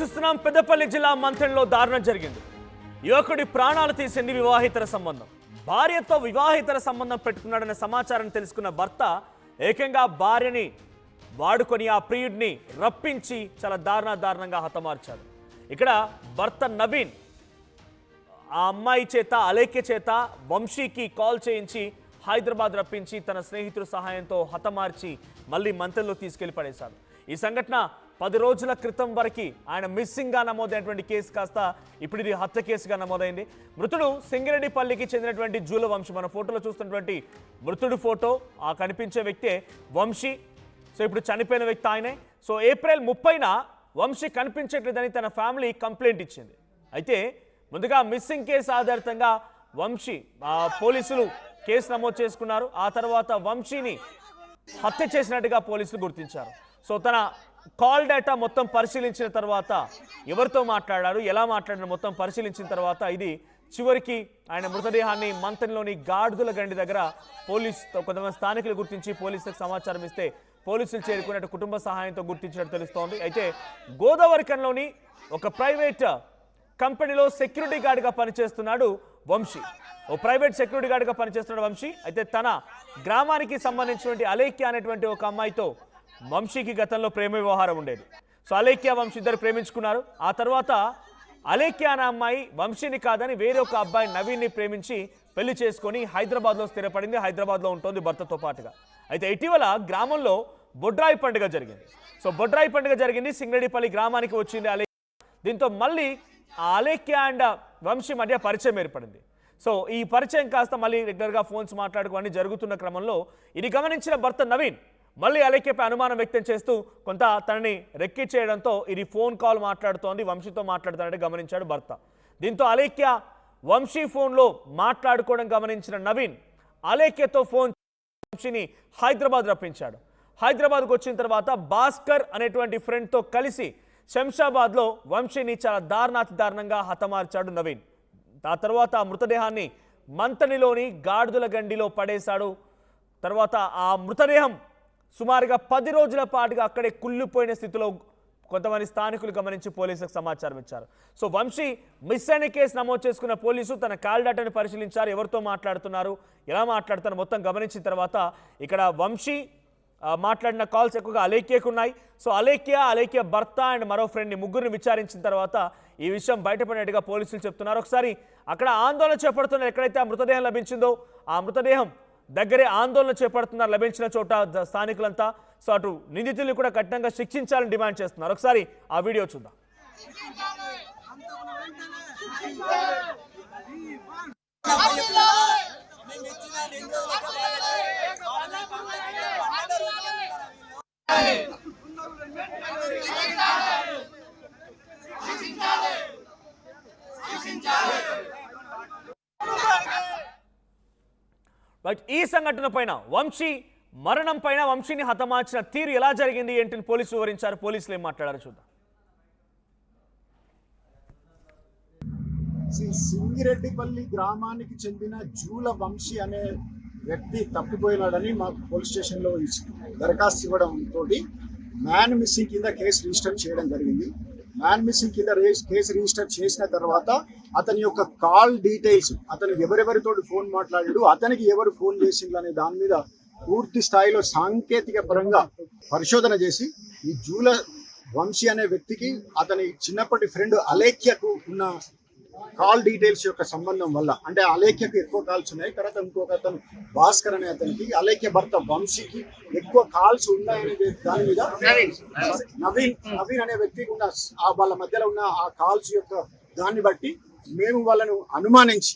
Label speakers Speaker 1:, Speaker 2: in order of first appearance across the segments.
Speaker 1: చూస్తున్నాం పెద్దపల్లి జిల్లా మంథన్లో దారుణం జరిగింది. యువకుడి ప్రాణాలు తీసింది వివాహితర సంబంధం. భార్యతో వివాహితర సంబంధం పెట్టుకున్నాడనే సమాచారం తెలుసుకున్న భర్త ఏకంగా భార్యని వాడుకొని ఆ ప్రియుడిని రప్పించి చాలా దారుణంగా హతమార్చాడు. ఇక్కడ భర్త నవీన్ ఆ అమ్మాయి చేత అలేఖ్య చేత వంశీకి కాల్ చేయించి హైదరాబాద్ రప్పించి తన స్నేహితుల సహాయంతో హతమార్చి మళ్ళీ మంథన్లో తీసుకెళ్లి పడేశాడు. ఈ సంఘటన 10 రోజుల క్రితం వరకు ఆయన మిస్సింగ్గా నమోదైనటువంటి కేసు కాస్త ఇప్పుడు ఇది హత్య కేసుగా నమోదైంది. మృతుడు సింగిరెడ్డిపల్లికి చెందినటువంటి జూల వంశీ. మన ఫోటోలో చూస్తున్నటువంటి మృతుడు ఫోటో ఆ కనిపించే వ్యక్తే వంశీ. సో ఇప్పుడు చనిపోయిన వ్యక్తి ఆయనే. సో ఏప్రిల్ 30న వంశీ కనిపించట్లేదని తన ఫ్యామిలీ కంప్లైంట్ ఇచ్చింది. అయితే ముందుగా మిస్సింగ్ కేసు ఆధారితంగా వంశీ పోలీసులు కేసు నమోదు చేసుకున్నారు. ఆ తర్వాత వంశీని హత్య చేసినట్టుగా పోలీసులు గుర్తించారు. సో తన కాల్ డేటా మొత్తం పరిశీలించిన తర్వాత ఎవరితో మాట్లాడారు, ఎలా మాట్లాడారు మొత్తం పరిశీలించిన తర్వాత ఇది చివరికి ఆయన మృతదేహాన్ని మంథన్లోని గాడిదల గండి దగ్గర కొంతమంది స్థానికులు గుర్తించి పోలీసులకు సమాచారం ఇస్తే పోలీసులు చేరుకున్నట్టు కుటుంబ సహాయంతో గుర్తించినట్టు తెలుస్తోంది. అయితే గోదావరికంలోని ఒక ప్రైవేట్ కంపెనీలో సెక్యూరిటీ గార్డ్గా పనిచేస్తున్నాడు వంశీ. ఓ ప్రైవేట్ సెక్యూరిటీ గార్డ్గా పనిచేస్తున్నాడు వంశీ. అయితే తన గ్రామానికి సంబంధించినటువంటి అలేఖ్య అనేటువంటి ఒక అమ్మాయితో వంశీకి గతంలో ప్రేమ వ్యవహారం ఉండేది. సో అలేఖ్య వంశీ ఇద్దరు ప్రేమించుకున్నారు. ఆ తర్వాత అలేఖ్య అనే అమ్మాయి వంశీని కాదని వేరే ఒక అబ్బాయి నవీన్ని ప్రేమించి పెళ్లి చేసుకొని హైదరాబాద్లో స్థిరపడింది. హైదరాబాద్లో ఉంటుంది భర్తతో పాటుగా. అయితే ఇటీవల గ్రామంలో బొడ్రాయి పండుగ జరిగింది. సో బొడ్రాయి పండుగ జరిగింది. సింగిరెడ్డిపల్లి గ్రామానికి వచ్చింది అలేఖ్య. దీంతో మళ్ళీ ఆ అలేఖ్య అండ్ వంశీ మధ్య పరిచయం ఏర్పడింది. సో ఈ పరిచయం కాస్త మళ్ళీ రెగ్యులర్గా ఫోన్స్ మాట్లాడుకోవని జరుగుతున్న క్రమంలో ఇది గమనించిన భర్త నవీన్ మళ్ళీ అలేఖ్యపై అనుమానం వ్యక్తం చేస్తూ కొంత తనని రెక్కిచ్చేయడంతో ఇది ఫోన్ కాల్ మాట్లాడుతోంది, వంశీతో మాట్లాడుతానంటే గమనించాడు భర్త. దీంతో అలేఖ్య వంశీ ఫోన్లో మాట్లాడుకోవడం గమనించిన నవీన్ అలేఖ్యతో ఫోన్ వంశీని హైదరాబాద్ రప్పించాడు. హైదరాబాద్కు వచ్చిన తర్వాత భాస్కర్ అనేటువంటి ఫ్రెండ్తో కలిసి శంషాబాద్లో వంశీని చాలా దారుణంగా హతమార్చాడు నవీన్. ఆ తర్వాత ఆ మృతదేహాన్ని మంథనిలోని గాడిదల గండిలో పడేశాడు. తర్వాత ఆ మృతదేహం సుమారుగా 10 రోజుల పాటుగా అక్కడే కుళ్ళిపోయిన స్థితిలో కొంతమంది స్థానికులు గమనించి పోలీసులకు సమాచారం ఇచ్చారు. సో వంశీ మిస్ అయిన కేసు నమోదు చేసుకున్న పోలీసు తన కాల్ డేటాను పరిశీలించారు. ఎవరితో మాట్లాడుతున్నారు, ఎలా మాట్లాడుతున్నారు మొత్తం గమనించిన తర్వాత ఇక్కడ వంశీ మాట్లాడిన కాల్స్ ఎక్కువగా అలేఖ్యకు ఉన్నాయి. సో అలేఖ్య భర్త అండ్ మరో ఫ్రెండ్ని ముగ్గురిని విచారించిన తర్వాత ఈ విషయం బయటపడినట్టుగా పోలీసులు చెప్తున్నారు. ఒకసారి అక్కడ ఆందోళన చేపడుతున్నారు. ఎక్కడైతే ఆ మృతదేహం లభించిందో ఆ మృతదేహం దగ్గరే ఆందోళన చేపడుతున్నారు లభించిన చోట స్థానికులంతా. సో అటు నిందితులు కూడా కఠినంగా శిక్షించాలని డిమాండ్ చేస్తున్నారు. ఒకసారి ఆ వీడియో చూద్దాం. ఈ సంఘటన పైన వంశీ మరణం పైన వంశీని హతమార్చిన తీరు ఎలా జరిగింది ఏంటని పోలీసులు వివరించారు. పోలీసులు ఏం మాట్లాడారు చూద్దాం.
Speaker 2: సింగిరెడ్డిపల్లి గ్రామానికి చెందిన జూల వంశీ అనే వ్యక్తి తప్పిపోయినాడని మాకు పోలీస్ స్టేషన్లో దరఖాస్తు ఇవ్వడంతో మ్యాన్ మిస్సింగ్ కింద కేసు రిజిస్టర్ చేయడం జరిగింది. మ్యాన్ మిస్సింగ్ కింద కేసు రిజిస్టర్ చేసిన తర్వాత అతని యొక్క కాల్ డీటెయిల్స్, అతను ఎవరెవరితో ఫోన్ మాట్లాడాడు, అతనికి ఎవరు ఫోన్ చేసిండు అనే దాని మీద పూర్తి స్థాయిలో సాంకేతిక పరంగా పరిశోధన చేసి ఈ జూల వంశీ అనే వ్యక్తికి అతని చిన్నప్పటి ఫ్రెండ్ అలేఖ్యకు ఉన్న కాల్ డీటెయిల్స్ యొక్క సంబంధం వల్ల, అంటే అలేఖ్యకు ఎక్కువ కాల్స్ ఉన్నాయి, తర్వాత ఇంకొక అతను భాస్కర్ అనే అతనికి అలేఖ్య భర్త వంశీకి ఎక్కువ కాల్స్ ఉన్నాయనే దాని మీద నవీన్ అనే వ్యక్తికి ఉన్న వాళ్ళ మధ్యలో ఉన్న ఆ కాల్స్ యొక్క దాన్ని బట్టి మేము వాళ్ళను అనుమానించి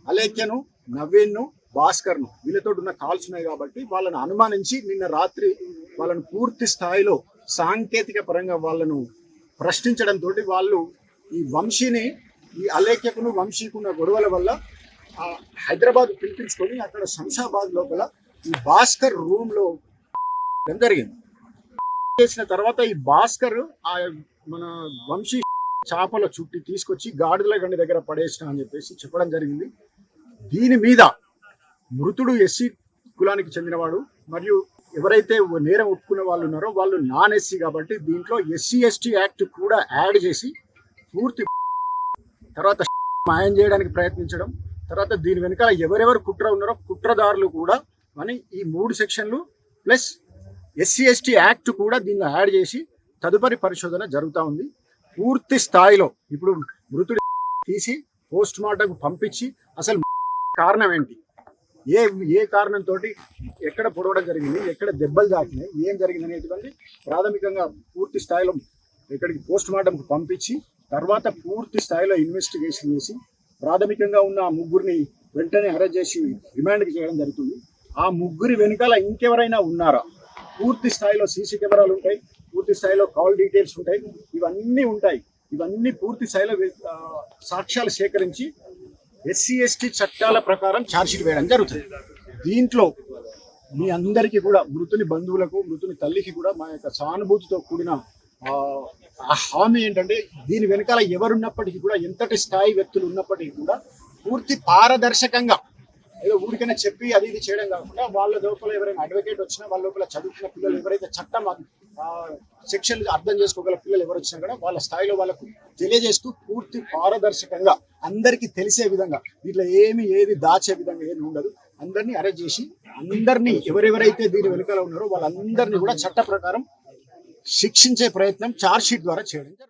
Speaker 2: అలేఖ్యను, నవీన్ను, భాస్కర్ను వీళ్ళతో ఉన్న కాల్స్ ఉన్నాయి కాబట్టి వాళ్ళను అనుమానించి నిన్న రాత్రి వాళ్ళను పూర్తి స్థాయిలో సాంకేతిక పరంగా వాళ్ళను ప్రశ్నించడంతో వాళ్ళు ఈ వంశీని, ఈ అలేఖ్యకును వంశీకున్న గొడవల వల్ల హైదరాబాద్ పిలిపించుకొని అక్కడ శంషాబాద్ లోపల ఈ భాస్కర్ రూమ్ లో జరిగింది. చేసిన తర్వాత ఈ భాస్కర్ మన వంశీ చేపల చుట్టి తీసుకొచ్చి గాడిదల గండి దగ్గర పడేసిన అని చెప్పేసి చెప్పడం జరిగింది. దీని మీద మృతుడు ఎస్సీ కులానికి చెందినవాడు మరియు ఎవరైతే నేరం ఒప్పుకున్న వాళ్ళు ఉన్నారో వాళ్ళు నాన్ ఎస్సీ కాబట్టి దీంట్లో ఎస్సీ ఎస్టీ యాక్ట్ కూడా యాడ్ చేసి పూర్తి తర్వాత మాయం చేయడానికి ప్రయత్నించడం, తర్వాత దీని వెనకాల ఎవరెవరు కుట్ర ఉన్నారో కుట్రదారులు కూడా అని ఈ 3 సెక్షన్లు ప్లస్ ఎస్సీ ఎస్టీ యాక్ట్ కూడా దీనిలో యాడ్ చేసి తదుపరి పరిశోధన జరుగుతూ ఉంది. పూర్తి స్థాయిలో ఇప్పుడు మృతుడి తీసి పోస్ట్ మార్టంకు పంపించి అసలు కారణం ఏంటి, ఏ కారణంతో ఎక్కడ పొడవడం జరిగింది, ఎక్కడ దెబ్బలు తాకినాయి, ఏం జరిగింది అనేటువంటి ప్రాథమికంగా పూర్తి స్థాయిలో ఇక్కడికి పోస్ట్ మార్టంకు పంపించి తర్వాత పూర్తి స్థాయిలో ఇన్వెస్టిగేషన్ చేసి ప్రాథమికంగా ఉన్న ఆ ముగ్గురిని వెంటనే అరెస్ట్ చేసి రిమాండ్కి చేయడం జరుగుతుంది. ఆ ముగ్గురి వెనుకాల ఇంకెవరైనా ఉన్నారా, పూర్తి స్థాయిలో సీసీ కెమెరాలు ఉంటాయి, పూర్తి స్థాయిలో కాల్ డీటెయిల్స్ ఉంటాయి, ఇవన్నీ ఉంటాయి. ఇవన్నీ పూర్తి స్థాయిలో సాక్ష్యాలు సేకరించి ఎస్సీ ఎస్టీ చట్టాల ప్రకారం ఛార్జ్షీట్ వేయడం జరుగుతుంది. దీంట్లో మీ అందరికీ కూడా మృతుని బంధువులకు మృతుని తల్లికి కూడా మా యొక్క సానుభూతితో కూడిన ఆ హామీ ఏంటంటే దీని వెనకాల ఎవరున్నప్పటికీ కూడా ఎంతటి స్థాయి వ్యక్తులు ఉన్నప్పటికీ కూడా పూర్తి పారదర్శకంగా ఏదో ఊరికైనా చెప్పి అది ఇది చేయడం కాకుండా వాళ్ళ లోపల ఎవరైనా అడ్వకేట్ వచ్చినా వాళ్ళ లోపల చదువుకున్న పిల్లలు ఎవరైతే చట్టం సెక్షన్ అర్థం చేసుకోగల పిల్లలు ఎవరు వచ్చినా కూడా వాళ్ళ స్థాయిలో వాళ్ళకు తెలియజేస్తూ పూర్తి పారదర్శకంగా అందరికీ తెలిసే విధంగా వీటిలో ఏది దాచే విధంగా ఏమి ఉండదు. అందరినీ అరెస్ట్ చేసి అందరినీ ఎవరెవరైతే దీని వెనుకలో ఉన్నారో వాళ్ళందరినీ కూడా చట్ట ప్రకారం శిక్షించే ప్రయత్నం ఛార్జ్ షీట్ ద్వారా చేయడం జరుగుతుంది.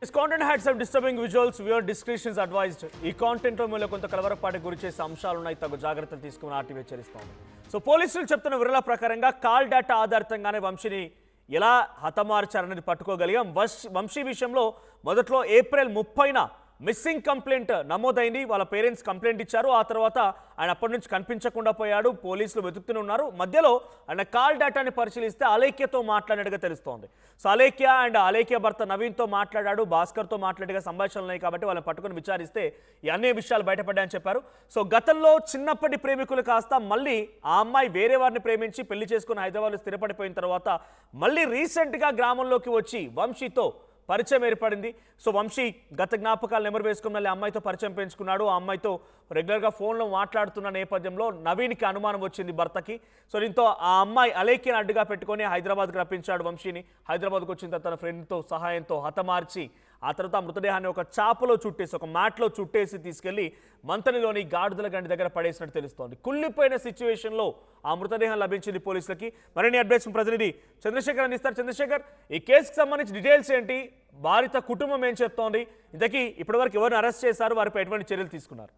Speaker 1: This content had some disturbing visuals. Viewer discretion is advised. ఈ కాంటెంట్ లో మీలో కొంత కలవరపాటి గురి చేసే అంశాలు ఉన్నాయి, తగు జాగ్రత్తలు తీసుకుని ఆర్టీవీ హెచ్చరిస్తోంది. సో పోలీసులు చెప్తున్న వివరాల ప్రకారంగా కాల్ డేటా ఆధారితంగానే వంశీని ఎలా హతమార్చారనేది పట్టుకోగలిగాం. వంశీ విషయంలో మొదట్లో ఏప్రిల్ 30న మిస్సింగ్ కంప్లైంట్ నమోదైంది. వాళ్ళ పేరెంట్స్ కంప్లైంట్ ఇచ్చారు. ఆ తర్వాత ఆయన అప్పటి నుంచి కనిపించకుండా పోయాడు. పోలీసులు వెతుకుతూనే ఉన్నారు. మధ్యలో ఆయన కాల్ డేటాని పరిశీలిస్తే అలేఖ్యతో మాట్లాడినట్టుగా తెలుస్తోంది. సో అలేఖ్య భర్త నవీన్తో మాట్లాడాడు, భాస్కర్తో మాట్లాడిగా సంభాషణలు ఉన్నాయి కాబట్టి వాళ్ళని పట్టుకుని విచారిస్తే ఈ అన్ని విషయాలు బయటపడ్డాయని చెప్పారు. సో గతంలో చిన్నప్పటి ప్రేమికులు కాస్త మళ్ళీ ఆ అమ్మాయి వేరే వారిని ప్రేమించి పెళ్లి చేసుకుని హైదరాబాద్లో స్థిరపడిపోయిన తర్వాత మళ్ళీ రీసెంట్గా గ్రామంలోకి వచ్చి వంశీతో పరిచయం ఏర్పడింది. సో వంశీ గత జ్ఞాపకాలు నెమరు వేసుకున్న అమ్మాయితో పరిచయం పెంచుకున్నాడు. ఆ అమ్మాయితో రెగ్యులర్గా ఫోన్లో మాట్లాడుతున్న నేపథ్యంలో నవీన్కి అనుమానం వచ్చింది భర్తకి. సో దీంతో ఆ అమ్మాయి అలేఖ్యను అడ్డుగా పెట్టుకొని హైదరాబాద్కి రప్పించాడు వంశీని. హైదరాబాద్కి వచ్చిన తర్వాత తన ఫ్రెండ్తో సహాయంతో హతమార్చి ఆ తర్వాత మృతదేహాన్ని ఒక చాపలో చుట్టేసి ఒక మ్యాట్లో చుట్టేసి తీసుకెళ్లి మంతనిలోని గాడిదల గండి దగ్గర పడేసినట్టు తెలుస్తోంది. కుళ్ళిపోయిన సిచ్యువేషన్లో ఆ మృతదేహం లభించింది పోలీసులకి. మరిన్ని అప్డేట్స్ ప్రతినిధి చంద్రశేఖర్ అందిస్తారు. చంద్రశేఖర్, ఈ కేసుకు సంబంధించి డీటెయిల్స్ ఏంటి, బాధిత కుటుంబం ఏం చెప్తోంది, ఇంతకీ ఇప్పటివరకు ఎవరిని అరెస్ట్ చేశారు, వారిపై ఎటువంటి చర్యలు తీసుకున్నారు?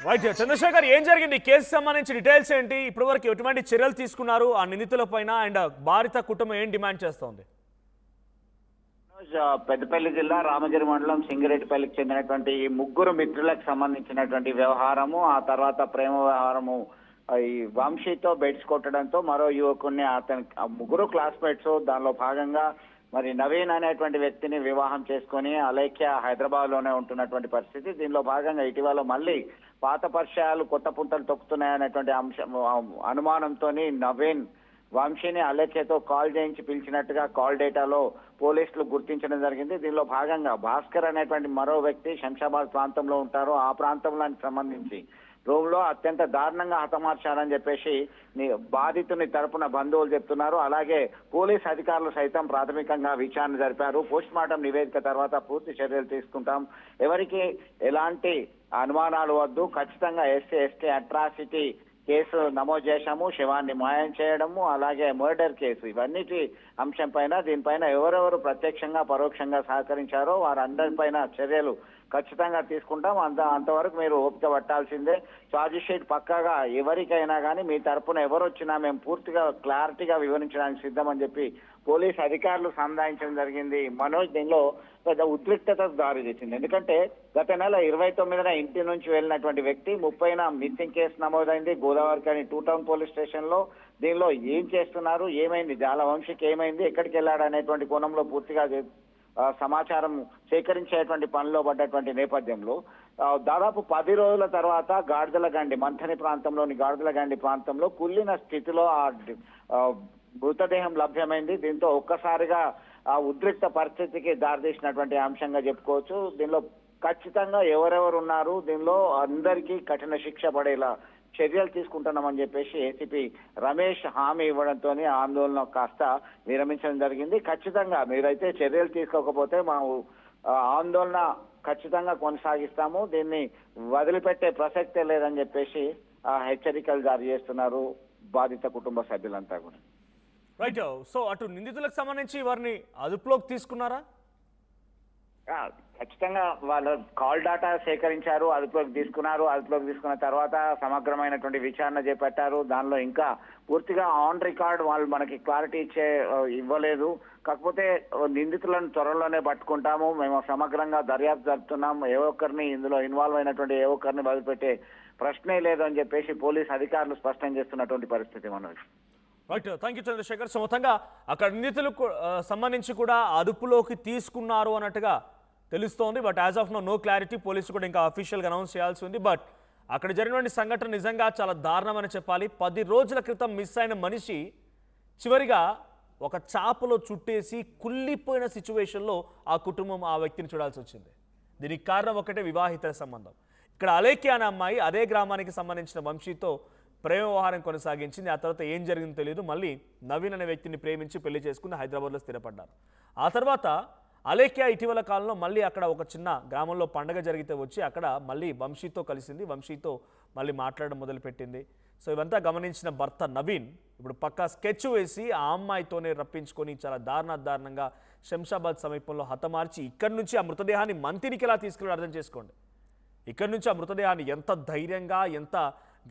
Speaker 1: రైట్ చంద్రశేఖర్, ఏం జరిగింది, కేసు సంబంధించి డీటెయిల్స్ ఏంటి, ఇప్పటివరకు ఎటువంటి చర్యలు తీసుకున్నారు ఆ నిందితుల పైన, అండ్ బాధిత కుటుంబం ఏం డిమాండ్ చేస్తోంది?
Speaker 3: పెద్దపల్లి జిల్లా రామగిరి మండలం సింగిరెడ్డిపల్లికి చెందినటువంటి ఈ ముగ్గురు మిత్రులకు సంబంధించినటువంటి వ్యవహారము, ఆ తర్వాత ప్రేమ వ్యవహారము ఈ వంశీతో బెడ్స్ కొట్టడంతో మరో యువకుడిని అతని ముగ్గురు క్లాస్మేట్స్ దానిలో భాగంగా మరి నవీన్ అనేటువంటి వ్యక్తిని వివాహం చేసుకొని అలేఖ్య హైదరాబాద్ లోనే ఉంటున్నటువంటి పరిస్థితి. దీనిలో భాగంగా ఇటీవల మళ్ళీ పాత పరిచయాలు కొత్త పుంతలు తొక్కుతున్నాయనేటువంటి అంశం అనుమానంతో నవీన్ వంశీని అలేఖ్యతో కాల్ చేయించి పిలిచినట్టుగా కాల్ డేటాలో పోలీసులు గుర్తించడం జరిగింది. దీనిలో భాగంగా భాస్కర్ అనేటువంటి మరో వ్యక్తి శంషాబాద్ ప్రాంతంలో ఉంటారు. ఆ ప్రాంతంలోకి సంబంధించి రూమ్ లో అత్యంత దారుణంగా హతమార్చారని చెప్పేసి బాధితుని తరపున బంధువులు చెప్తున్నారు. అలాగే పోలీస్ అధికారులు సైతం ప్రాథమికంగా విచారణ జరిపారు. పోస్ట్ మార్టం నివేదిక తర్వాత పూర్తి చర్యలు తీసుకుంటాం, ఎవరికి ఎలాంటి అనుమానాలు వద్దు, ఖచ్చితంగా ఎస్సీ ఎస్టీ అట్రాసిటీ కేసు నమోదు చేశాము, శవాన్ని మాయం చేయడము, అలాగే మర్డర్ కేసు, ఇవన్నిటి అంశం పైన దీనిపైన ఎవరెవరు ప్రత్యక్షంగా పరోక్షంగా సహకరించారో వారందరిపైన చర్యలు ఖచ్చితంగా తీసుకుంటాం. అంతవరకు మీరు ఓపిక పట్టాల్సిందే. ఛార్జ్ షీట్ పక్కాగా ఎవరికైనా కానీ మీ తరపున ఎవరు వచ్చినా మేము పూర్తిగా క్లారిటీగా వివరించడానికి సిద్ధమని చెప్పి పోలీస్ అధికారులు సంధానించడం జరిగింది. మనోజ్ దీనిలో పెద్ద ఉద్రిక్తతకు దారి తీసింది. ఎందుకంటే గత నెల 29న ఇంటి నుంచి వెళ్ళినటువంటి వ్యక్తి 30న మిస్సింగ్ కేసు నమోదైంది గోదావరి కానీ 2 టౌన్ పోలీస్ స్టేషన్ లో. దీనిలో ఏం చేస్తున్నారు, ఏమైంది, జాలవంశీకి ఏమైంది, ఎక్కడికి వెళ్ళాడు అనేటువంటి కోణంలో పూర్తిగా సమాచారం సేకరించేటువంటి పనిలో పడ్డటువంటి నేపథ్యంలో దాదాపు 10 రోజుల తర్వాత గాడిదలగండి మంథని ప్రాంతంలోని గాడిదలగండి ప్రాంతంలో కుళ్ళిన స్థితిలో మృతదేహం లభ్యమైంది. దీంతో ఒక్కసారిగా ఆ ఉద్రిక్త పరిస్థితికి దారితీసినటువంటి అంశంగా చెప్పుకోవచ్చు. దీనిలో ఖచ్చితంగా ఎవరెవరు ఉన్నారు, దీనిలో అందరికీ కఠిన శిక్ష పడేలా చర్యలు తీసుకుంటున్నామని చెప్పేసి ఏసీపీ రమేష్ హామీ ఇవ్వడంతో ఆందోళన కాస్త విరమించడం జరిగింది. ఖచ్చితంగా మీరైతే చర్యలు తీసుకోకపోతే మా ఆందోళన ఖచ్చితంగా కొనసాగిస్తాము, దీన్ని వదిలిపెట్టే ప్రసక్తే లేదని చెప్పేసి హెచ్చరికలు జారీ చేస్తున్నారు బాధిత కుటుంబ సభ్యులంతా కూడా.
Speaker 1: రైట్. సో అటు నిందితులకు సంబంధించి వారిని అదుపులోకి తీసుకున్నారా?
Speaker 3: ఖచ్చితంగా వాళ్ళ కాల్ డాటా సేకరించారు, అదుపులోకి తీసుకున్నారు. అదుపులోకి తీసుకున్న తర్వాత సమగ్రమైనటువంటి విచారణ చేపట్టారు. దానిలో ఇంకా పూర్తిగా ఆన్ రికార్డ్ వాళ్ళు మనకి క్లారిటీ ఇవ్వలేదు. కాకపోతే నిందితులను త్వరలోనే పట్టుకుంటాము, మేము సమగ్రంగా దర్యాప్తు జరుపుతున్నాం, ఏ ఒక్కరిని ఇందులో ఇన్వాల్వ్ అయినటువంటి ఏ ఒక్కరిని వదిలిపెట్టే ప్రశ్నే లేదు అని చెప్పేసి పోలీస్ అధికారులు స్పష్టం చేస్తున్నటువంటి పరిస్థితి Manoj.
Speaker 1: Right. Thank you Chandrashekhar. So మొత్తంగా అక్కడ నిందితులకు సంబంధించి కూడా అదుపులోకి తీసుకున్నారు అన్నట్టుగా తెలుస్తోంది. But as of no clarity. Police కూడా ఇంకా అఫీషియల్గా అనౌన్స్ చేయాల్సి ఉంది. బట్ అక్కడ జరిగినటువంటి సంఘటన నిజంగా చాలా దారుణమని చెప్పాలి. 10 రోజుల క్రితం మిస్ అయిన మనిషి చివరిగా ఒక చాపలో చుట్టేసి కుళ్ళిపోయిన సిచ్యువేషన్లో ఆ కుటుంబం ఆ వ్యక్తిని చూడాల్సి వచ్చింది. దీనికి కారణం ఒకటే, వివాహిత సంబంధం. ఇక్కడ అలేఖ్య అనే అమ్మాయి అదే గ్రామానికి సంబంధించిన వంశీతో ప్రేమ వ్యవహారం కొనసాగించింది. ఆ తర్వాత ఏం జరిగిందో తెలియదు. మళ్ళీ నవీన్ అనే వ్యక్తిని ప్రేమించి పెళ్లి చేసుకుని హైదరాబాద్లో స్థిరపడ్డారు. ఆ తర్వాత అలేఖ్య ఇటీవల కాలంలో మళ్ళీ అక్కడ ఒక చిన్న గ్రామంలో పండగ జరిగితే వచ్చి అక్కడ మళ్ళీ వంశీతో కలిసింది. వంశీతో మళ్ళీ మాట్లాడడం మొదలుపెట్టింది. సో ఇవంతా గమనించిన భర్త నవీన్ ఇప్పుడు పక్కా స్కెచ్ వేసి ఆ అమ్మాయితోనే రప్పించుకొని చాలా దారుణంగా శంషాబాద్ సమీపంలో హతమార్చి ఇక్కడి నుంచి ఆ మృతదేహాన్ని మంతినికి ఎలా తీసుకెళ్ళి అర్థం చేసుకోండి. ఇక్కడి నుంచి ఆ మృతదేహాన్ని ఎంత ధైర్యంగా, ఎంత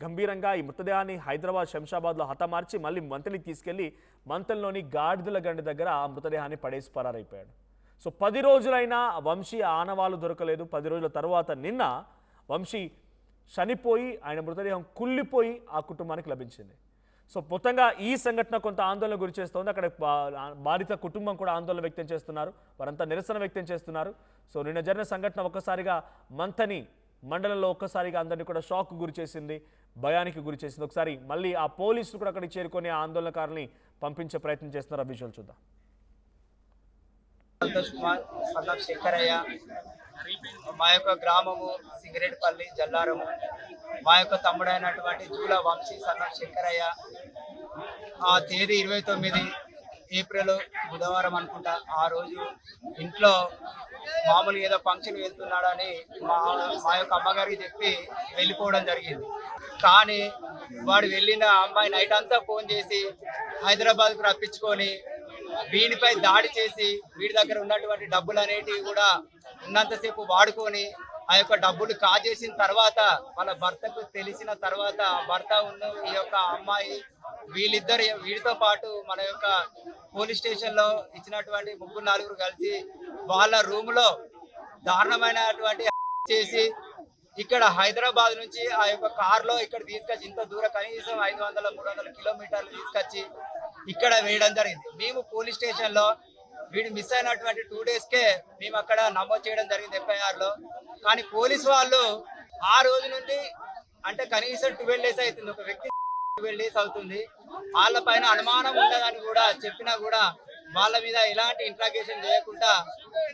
Speaker 1: గంభీరంగా ఈ మృతదేహాన్ని హైదరాబాద్ శంషాబాద్లో హతమార్చి మళ్ళీ మంతనికి తీసుకెళ్లి మంతల్లోని గాడిదలగండి దగ్గర ఆ మృతదేహాన్ని పడేసి పరారైపోయాడు. సో 10 రోజులైనా వంశీ ఆనవాళ్ళు దొరకలేదు. 10 రోజుల తర్వాత నిన్న వంశీ చనిపోయి ఆయన మృతదేహం కుళ్ళిపోయి ఆ కుటుంబానికి లభించింది. సో మొత్తంగా ఈ సంఘటన కొంత ఆందోళన గురి చేస్తోంది. అక్కడ బాధిత కుటుంబం కూడా ఆందోళన వ్యక్తం చేస్తున్నారు, వారంతా నిరసన వ్యక్తం చేస్తున్నారు. సో నిన్న జరిగిన సంఘటన ఒక్కసారిగా మంథని మండలంలో ఒక్కసారిగా అందరినీ కూడా షాక్ గురి చేసింది, భయానికి గురి చేసింది. ఒకసారి మళ్ళీ ఆ పోలీసులు కూడా అక్కడికి చేరుకొని ఆ ఆందోళనకారుల్ని పంపించే ప్రయత్నం చేస్తున్నారు. ఆ విజువల్ చూద్దాం.
Speaker 4: సంతోష్ కుమార్ సన్న శంకరయ్య, మా యొక్క గ్రామము సింగరేట్పల్లి జల్లారము. మా యొక్క తమ్ముడైనటువంటి జూల వంశీ సన్న శంకరయ్య ఆ తేదీ 29 ఏప్రిల్ బుధవారం అనుకుంటా, ఆ రోజు ఇంట్లో మామూలుగా ఏదో ఫంక్షన్ వెళ్తున్నాడని మా యొక్క అమ్మగారికి చెప్పి వెళ్ళిపోవడం జరిగింది. కానీ వాడు వెళ్ళిన అమ్మాయి నైట్ అంతా ఫోన్ చేసి హైదరాబాద్కు రప్పించుకొని వీడిపై దాడి చేసి వీడి దగ్గర ఉన్నటువంటి డబ్బులు అనేటివి కూడా ఉన్నంతసేపు వాడుకొని ఆ యొక్క డబ్బులు కాజేసిన తర్వాత వాళ్ళ భర్తకు తెలిసిన తర్వాత భర్త ఉన్న ఈ యొక్క అమ్మాయి వీడితో పాటు మన యొక్క పోలీస్ స్టేషన్ లో ఇచ్చినటువంటి 3-4 కలిసి వాళ్ళ రూమ్ లో దారుణమైనటువంటి చేసి ఇక్కడ హైదరాబాద్ నుంచి ఆ యొక్క కార్ లో ఇక్కడ తీసుకొచ్చి ఇంత దూరం కనీసం 500-300 కిలోమీటర్లు తీసుకొచ్చి ఇక్కడ వేయడం జరిగింది. మేము పోలీస్ స్టేషన్ లో వీడు మిస్ అయినటువంటి 2 డేస్కే మేము అక్కడ నమోదు చేయడం జరిగింది FIR లో. కానీ పోలీసు వాళ్ళు ఆ రోజు నుండి అంటే కనీసం 12 డేస్ అవుతుంది, ఒక వ్యక్తి 12 డేస్ అవుతుంది, వాళ్ళ పైన అనుమానం ఉండదని కూడా చెప్పినా కూడా వాళ్ళ మీద ఎలాంటి ఇంట్రాగేషన్ చేయకుండా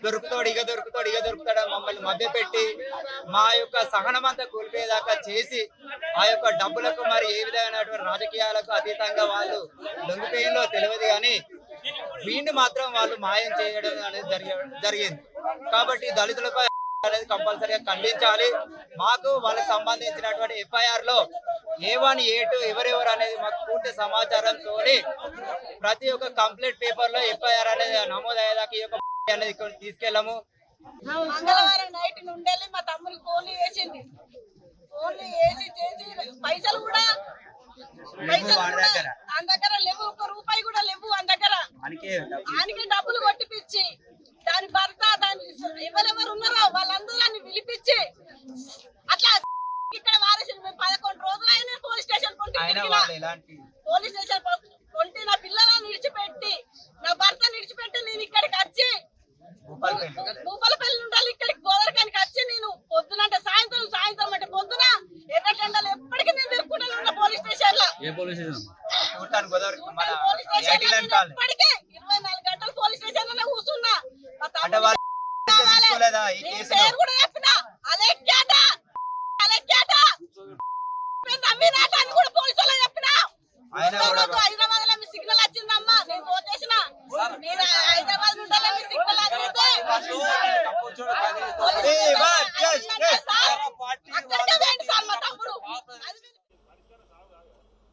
Speaker 4: దొరుకుతాడు మమ్మల్ని మభ్యపెట్టి మా యొక్క సహనం అంతా కోల్పోయేదాకా చేసి ఆ యొక్క డబ్బులకు మరి ఏ విధమైనటువంటి రాజకీయాలకు అతీతంగా వాళ్ళు లొంగిపోయిందో తెలియదు, కానీ వీడిని మాత్రం వాళ్ళు మాయం చేయడం అనేది జరిగింది. కాబట్టి దళితులపై అనేది కంపల్సరీగా ఖండించాలి. మాకు వాళ్ళకి సంబంధించినటువంటి FIR లో A1 A2 ఎవరెవరు అనేది మాకు పూర్తి సమాచారంతో ప్రతి ఒక్క కంప్లీట్ పేపర్ లో FIR అనేది నమోదయ్యేదాకా ఈ యొక్క అనేది ఇక్కడ తీసుకెళ్ళము.
Speaker 5: మంగళవారం నైట్ నుండి మా తమ్ముడికి ఫోన్లు వేసింది, చేసి పైసలు కూడా దగ్గర లేవు, 1 రూపాయి కూడా లేవు. మన దగ్గర తిరిగిన
Speaker 4: వాళ్ళు ఎలాంటి
Speaker 5: పోలీస్ స్టేషన్ కొంటి నా పిల్లలను విడిచిపెట్టి నా భర్త విడిచిపెట్టి నేను ఇక్కడికి వచ్చి భూపాలపల్లి ఉండాలి ఇక్కడికి గోదరకానికి వచ్చి నేను పొద్దున అంటే సాయంత్రం సాయంత్రం అంటే పొద్దున ఎర్రటెండలు ఎప్పటికీ నేను తిరుగుకుంటూ ఉన్న పోలీస్ స్టేషన్ లో
Speaker 4: చూడటానికి గోదావరి మన
Speaker 5: పోలీస్ స్టేషన్
Speaker 4: ఏటీఎల్
Speaker 5: లో
Speaker 4: వెనకాల.
Speaker 5: ఇప్పటికే 24 గంటలు పోలీస్ స్టేషన్ లోనే కూర్చున్నా మా
Speaker 4: అంటే
Speaker 5: తమ్ముడు
Speaker 4: వాళ్ళు తీసుకోలేదా ఈ
Speaker 5: నేను
Speaker 4: కేసులో?
Speaker 5: పేరు కూడా చెప్పినా అలెక్కాట అలెక్కాట నమ్మినాట అని కూడా పోలీసులు చెప్పినా
Speaker 4: ఆయన కూడా